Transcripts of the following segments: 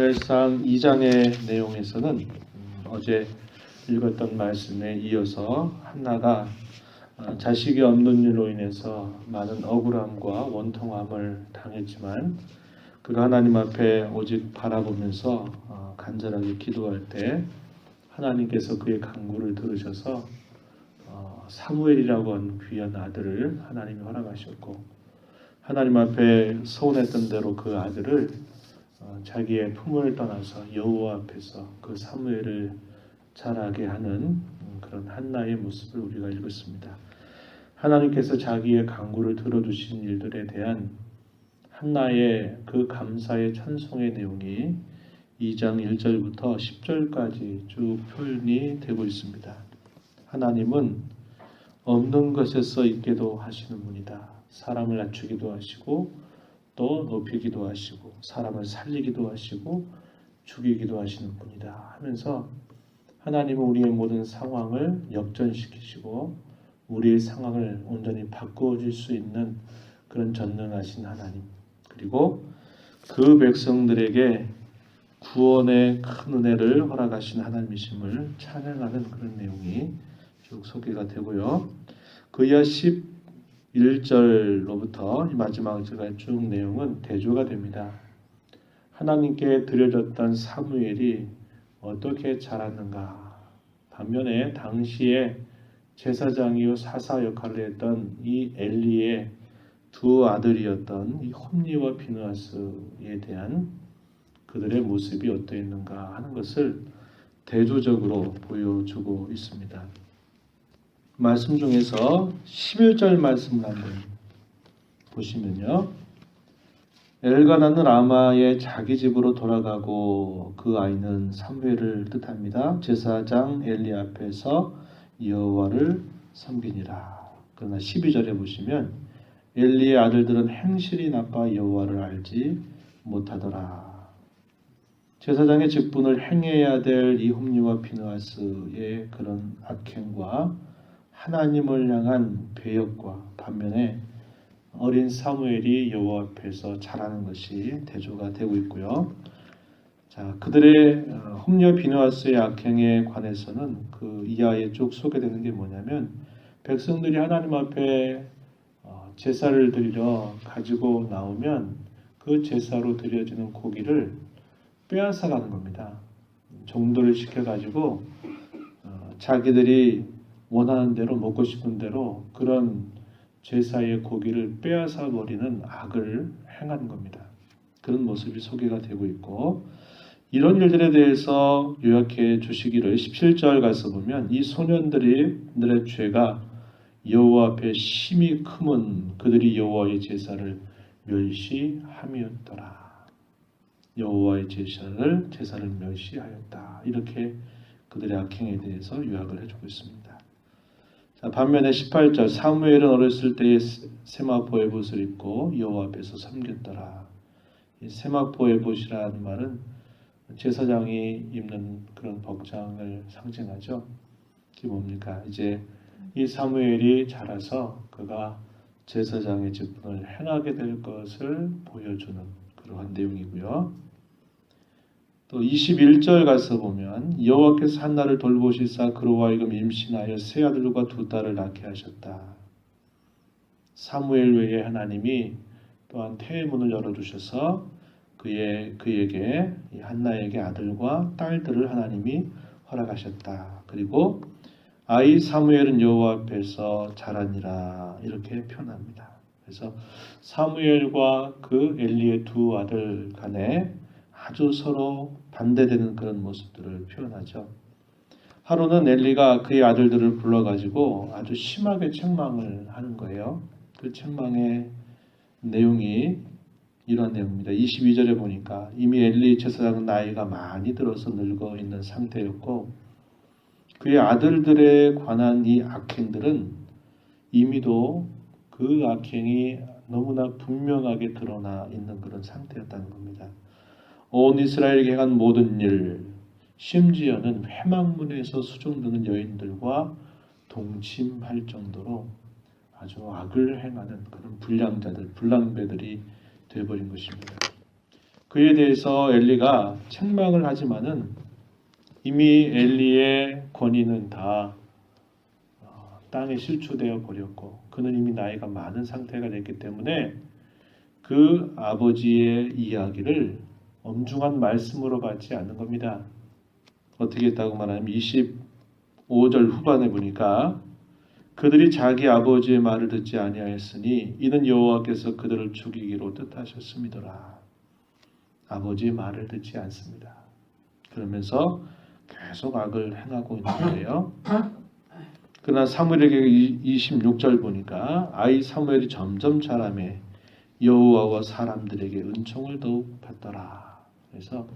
사무엘상 2장의 내용에서는 어제 읽었던 말씀에 이어서 한나가 자식이 없는 일로 인해서 많은 억울함과 원통함을 당했지만 그가 하나님 앞에 오직 바라보면서 간절하게 기도할 때 하나님께서 그의 간구를 들으셔서 사무엘이라고 하는 귀한 아들을 하나님이 허락하셨고 하나님 앞에 소원했던 대로 그 아들을 자기의 품을 떠나서 여호와 앞에서 그 사무엘을 자라게 하는 그런 한나의 모습을 우리가 읽었습니다. 하나님께서 자기의 간구를 들어주신 일들에 대한 한나의 그 감사의 찬송의 내용이 2장 1절부터 10절까지 쭉 표현이 되고 있습니다. 하나님은 없는 것에서 있게도 하시는 분이다. 사람을 낮추기도 하시고 또 높이기도 하시고 사람을 살리기도 하시고 죽이기도 하시는 분이다 하면서 하나님은 우리의 모든 상황을 역전시키시고 우리의 상황을 온전히 바꾸어 줄 수 있는 그런 전능하신 하나님, 그리고 그 백성들에게 구원의 큰 은혜를 허락하신 하나님이심을 찬양하는 그런 내용이 쭉 소개가 되고요. 그 이하 11절로부터 마지막 절까지 쭉 내용은 대조가 됩니다. 하나님께 드려졌던 사무엘이 어떻게 자랐는가. 반면에 당시에 제사장이요 사사 역할을 했던 이 엘리의 두 아들이었던 이 홈리와 비느하스에 대한 그들의 모습이 어떠했는가 하는 것을 대조적으로 보여주고 있습니다. 말씀 중에서 11절 말씀을 한번 보시면요. 엘가나는 라마의 자기 집으로 돌아가고 그 아이는 사무엘을 뜻합니다. 제사장 엘리 앞에서 여호와를 섬기니라. 그러나 12절에 보시면 엘리의 아들들은 행실이 나빠 여호와를 알지 못하더라. 제사장의 직분을 행해야 될 이 홈리와 비느하스의 그런 악행과 하나님을 향한 배역과 반면에 어린 사무엘이 여호와 앞에서 자라는 것이 대조가 되고 있고요. 자, 그들의 홈리와 비느하스의 악행에 관해서는 그 이하에 쭉 소개되는 게 뭐냐면 백성들이 하나님 앞에 제사를 드리러 가지고 나오면 그 제사로 드려지는 고기를 빼앗아 가는 겁니다. 종도를 시켜가지고 자기들이 원하는 대로 먹고 싶은 대로 그런 제사의 고기를 빼앗아 버리는 악을 행하는 겁니다. 그런 모습이 소개가 되고 있고 이런 일들에 대해서 요약해 주시기를 17절 가서 보면 이 소년들의 죄가 여호와 앞에 심히 크면 그들이 여호와의 제사를 멸시함이었더라. 여호와의 제사를 멸시하였다. 이렇게 그들의 악행에 대해서 요약을 해주고 있습니다. 자, 반면에 18절 사무엘은 어렸을 때에 세마포 에봇을 입고 여호와 앞에서 섬겼더라. 이 세마포 에봇이라는 말은 제사장이 입는 그런 복장을 상징하죠. 이게 뭡니까? 이제 이 사무엘이 자라서 그가 제사장의 직분을 행하게 될 것을 보여주는 그러한 내용이고요. 또 21절 가서 보면 여호와께서 한나를 돌보시사 그로 하여금 임신하여 세 아들과 두 딸을 낳게 하셨다. 사무엘 외에 하나님이 또한 태의 문을 열어주셔서 그에게 한나에게 아들과 딸들을 하나님이 허락하셨다. 그리고 아이 사무엘은 여호와 앞에서 자라니라 이렇게 표현합니다. 그래서 사무엘과 그 엘리의 두 아들 간에 아주 서로 반대되는 그런 모습들을 표현하죠. 하루는 엘리가 그의 아들들을 불러가지고 아주 심하게 책망을 하는 거예요. 그 책망의 내용이 이런 내용입니다. 22절에 보니까 이미 엘리 제사장은 나이가 많이 들어서 늙어 있는 상태였고 그의 아들들에 관한 이 악행들은 이미도 그 악행이 너무나 분명하게 드러나 있는 그런 상태였다는 겁니다. 온 이스라엘에게 한 모든 일, 심지어는 회막문에서 수종드는 여인들과 동침할 정도로 아주 악을 행하는 그런 불량자들, 불량배들이 되어버린 것입니다. 그에 대해서 엘리가 책망을 하지만은 이미 엘리의 권위는 다 땅에 실추되어 버렸고 그는 이미 나이가 많은 상태가 됐기 때문에 그 아버지의 이야기를 엄중한 말씀으로 받지 않는 겁니다. 어떻게 했다고 말하면 25절 후반에 보니까 그들이 자기 아버지의 말을 듣지 아니하였으니 이는 여호와께서 그들을 죽이기로 뜻하셨음이더라. 아버지의 말을 듣지 않습니다. 그러면서 계속 악을 행하고 있는 거예요. 그러나 사무엘에게 26절 보니까 아이 사무엘이 점점 자라매 여호와와 사람들에게 은총을 더욱 받더라. 그래서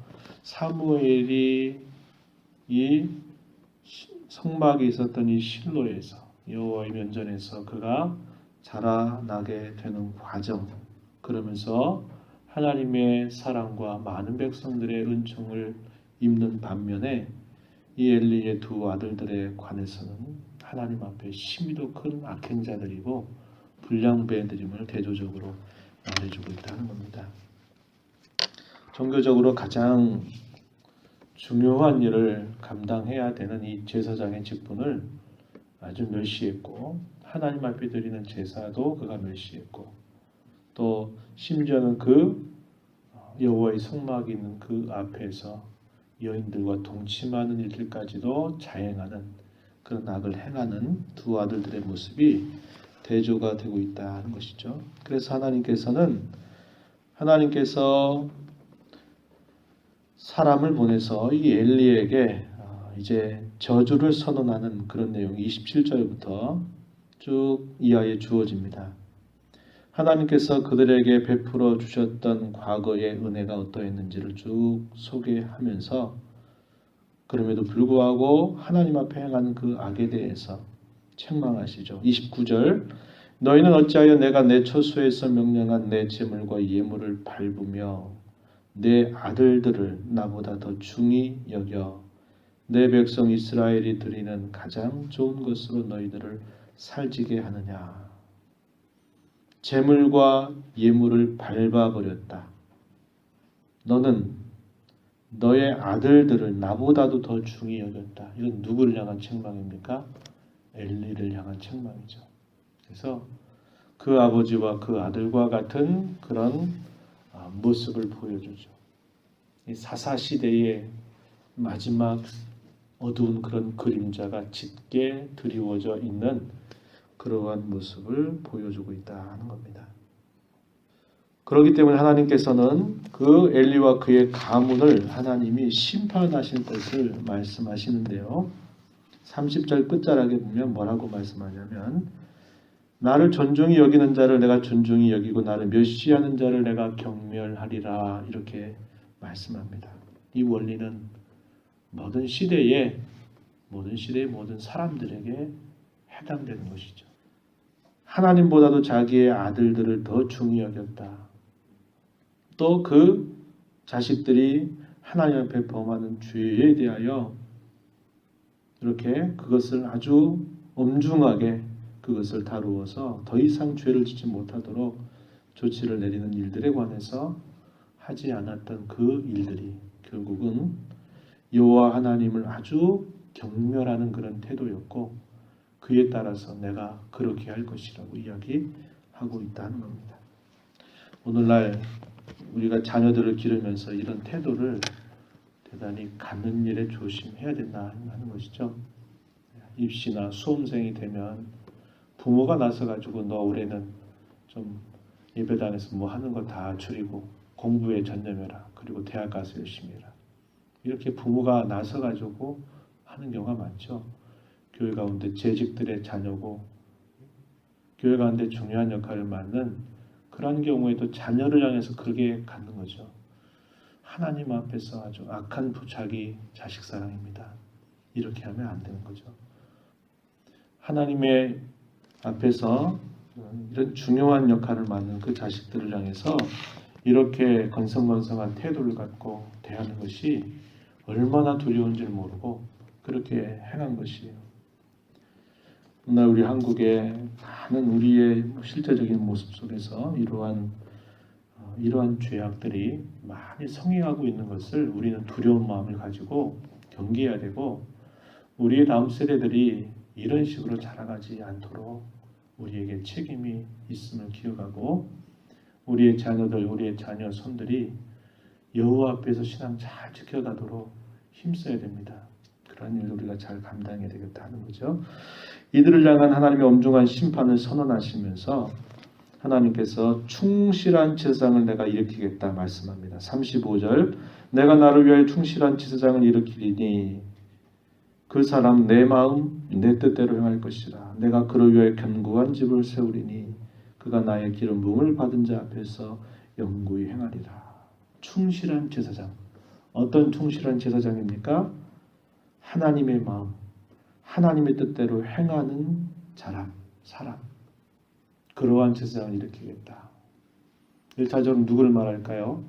사무엘이 이 성막에 있었던 이 실로에서 여호와의 면전에서 그가 자라나게 되는 과정, 그러면서 하나님의 사랑과 많은 백성들의 은총을 입는 반면에 이 엘리의 두 아들들에 관해서는 하나님 앞에 심히도 큰 악행자들이고 불량배들임을 대조적으로 말해주고 있다는 겁니다. 종교적으로 가장 중요한 일을 감당해야 되는 이 제사장의 직분을 아주 멸시했고 하나님 앞에 드리는 제사도 그가 멸시했고 또 심지어는 그 여호와의 성막이 있는 그 앞에서 여인들과 동침하는 일들까지도 자행하는 그런 악을 행하는 두 아들들의 모습이 대조가 되고 있다는 것이죠. 그래서 하나님께서 사람을 보내서 이 엘리에게 이제 저주를 선언하는 그런 내용이 27절부터 쭉 이하에 주어집니다. 하나님께서 그들에게 베풀어 주셨던 과거의 은혜가 어떠했는지를 쭉 소개하면서 그럼에도 불구하고 하나님 앞에 행하는 그 악에 대해서 책망하시죠. 29절 너희는 어찌하여 내가 내 처소에서 명령한 내 제물과 예물을 밟으며 내 아들들을 나보다 더 중히 여겨 내 백성 이스라엘이 드리는 가장 좋은 것으로 너희들을 살지게 하느냐. 제물과 예물을 밟아버렸다. 너는 너의 아들들을 나보다도 더 중히 여겼다. 이건 누구를 향한 책망입니까? 엘리를 향한 책망이죠. 그래서 그 아버지와 그 아들과 같은 그런 모습을 보여주죠. 이 사사시대의 마지막 어두운 그런 그림자가 짙게 드리워져 있는 그러한 모습을 보여주고 있다는 겁니다. 그렇기 때문에 하나님께서는 그 엘리와 그의 가문을 하나님이 심판하실 것을 말씀하시는데요. 30절 끝자락에 보면 뭐라고 말씀하냐면 나를 존중히 여기는 자를 내가 존중히 여기고 나를 멸시하는 자를 내가 경멸하리라 이렇게 말씀합니다. 이 원리는 모든 시대의 모든 사람들에게 해당되는 것이죠. 하나님보다도 자기의 아들들을 더 중히 여겼다. 또 그 자식들이 하나님 앞에 범하는 죄에 대하여 이렇게 그것을 아주 엄중하게 그것을 다루어서 더 이상 죄를 짓지 못하도록 조치를 내리는 일들에 관해서 하지 않았던 그 일들이 결국은 여호와 하나님을 아주 경멸하는 그런 태도였고 그에 따라서 내가 그렇게 할 것이라고 이야기하고 있다는 겁니다. 오늘날 우리가 자녀들을 기르면서 이런 태도를 대단히 갖는 일에 조심해야 된다 하는 것이죠. 입시나 수험생이 되면 부모가 나서가지고 너 올해는 좀 예배당에서 뭐 하는 거 다 줄이고 공부에 전념해라. 그리고 대학 가서 열심히 해라. 이렇게 부모가 나서가지고 하는 경우가 많죠. 교회 가운데 재직들의 자녀고 교회 가운데 중요한 역할을 맡는 그런 경우에도 자녀를 향해서 그렇게 갖는 거죠. 하나님 앞에서 아주 악한 자기 자식 사랑입니다. 이렇게 하면 안 되는 거죠. 하나님의 앞에서 이런 중요한 역할을 맡는 그 자식들을 향해서 이렇게 건성건성한 태도를 갖고 대하는 것이 얼마나 두려운지를 모르고 그렇게 행한 것이에요. 오늘 우리 한국의 많은 우리의 실제적인 모습 속에서 이러한 이러한 죄악들이 많이 성행하고 있는 것을 우리는 두려운 마음을 가지고 경계해야 되고, 우리의 다음 세대들이 이런 식으로 자라가지 않도록 우리에게 책임이 있음을 기억하고, 우리의 자녀들, 우리의 자녀 손들이 여호와 앞에서 신앙 잘 지켜가도록 힘써야 됩니다. 그런 일을 우리가 잘 감당해야 되겠다 하는 거죠. 이들을 향한 하나님의 엄중한 심판을 선언하시면서 하나님께서 충실한 제사장을 내가 일으키겠다 말씀합니다. 35절, 내가 나를 위하여 충실한 제사장을 일으키리니 그 사람 내 마음 내 뜻대로 행할 것이라. 내가 그를 위하여 견고한 집을 세우리니 그가 나의 기름 부음을 받은 자 앞에서 영구히 행하리라. 충실한 제사장. 어떤 충실한 제사장입니까? 하나님의 마음, 하나님의 뜻대로 행하는 사람. 그러한 제사장을 일으키겠다. 1차적으로 누구를 말할까요?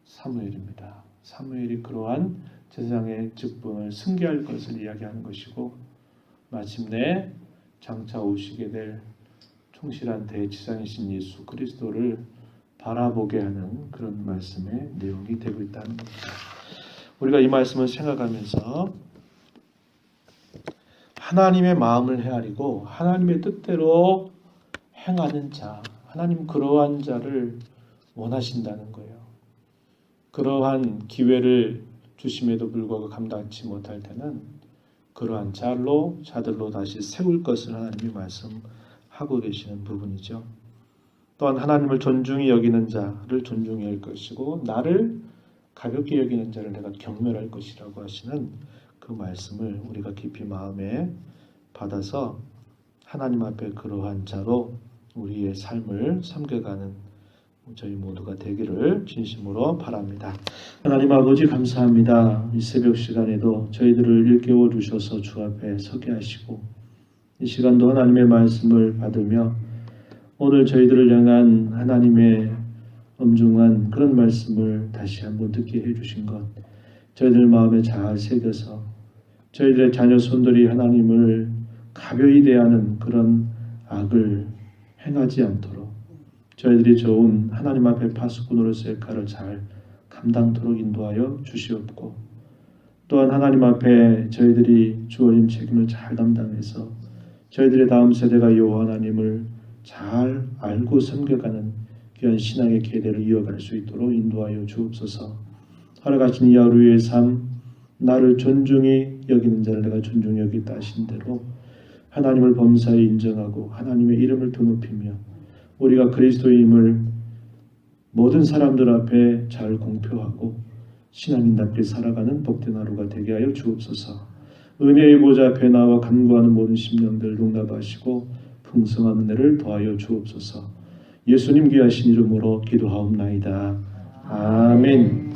사무엘입니다. 사무엘이 그러한 제사장의 직분을 승계할 것을 이야기하는 것이고, 마침내 장차 오시게 될 충실한 대제사장이신 예수 그리스도를 바라보게 하는 그런 말씀의 내용이 되고 있다는 겁니다. 우리가 이 말씀을 생각하면서 하나님의 마음을 헤아리고 하나님의 뜻대로 행하는 자, 하나님 그러한 자를 원하신다는 거예요. 그러한 기회를 주심에도 불구하고 감당치 못할 때는 그러한 자들로 다시 세울 것을 하나님이 말씀하고 계시는 부분이죠. 또한 하나님을 존중히 여기는 자를 존중히 할 것이고, 나를 가볍게 여기는 자를 내가 경멸할 것이라고 하시는 그 말씀을 우리가 깊이 마음에 받아서 하나님 앞에 그러한 자로 우리의 삶을 섬겨가는 저희 모두가 되기를 진심으로 바랍니다. 하나님 아버지 감사합니다. 이 새벽 시간에도 저희들을 일깨워 주셔서 주 앞에 서게 하시고, 이 시간도 하나님의 말씀을 받으며 오늘 저희들을 향한 하나님의 엄중한 그런 말씀을 다시 한번 듣게 해주신 것, 저희들 마음에 잘 새겨서 저희들의 자녀 손들이 하나님을 가벼이 대하는 그런 악을 행하지 않도록 저희들이 좋은 하나님 앞에 파수꾼으로서의 역할을 잘 감당토록 인도하여 주시옵고, 또한 하나님 앞에 저희들이 주어진 책임을 잘 감당해서 저희들의 다음 세대가 여호와 하나님을 잘 알고 섬겨가는 귀한 신앙의 계대를 이어갈 수 있도록 인도하여 주옵소서. 하루같이 이 하루의 삶, 나를 존중히 여기는 자를 내가 존중히 여기다 하신 대로 하나님을 범사에 인정하고 하나님의 이름을 드높이며 우리가 그리스도임을 모든 사람들 앞에 잘 공표하고 신앙인답게 살아가는 복된 하루가 되게 하여 주옵소서. 은혜의 보좌 앞에 나와 간구하는 모든 심령들 용납하시고 풍성한 은혜를 더하여 주옵소서. 예수님 귀하신 이름으로 기도하옵나이다. 아멘.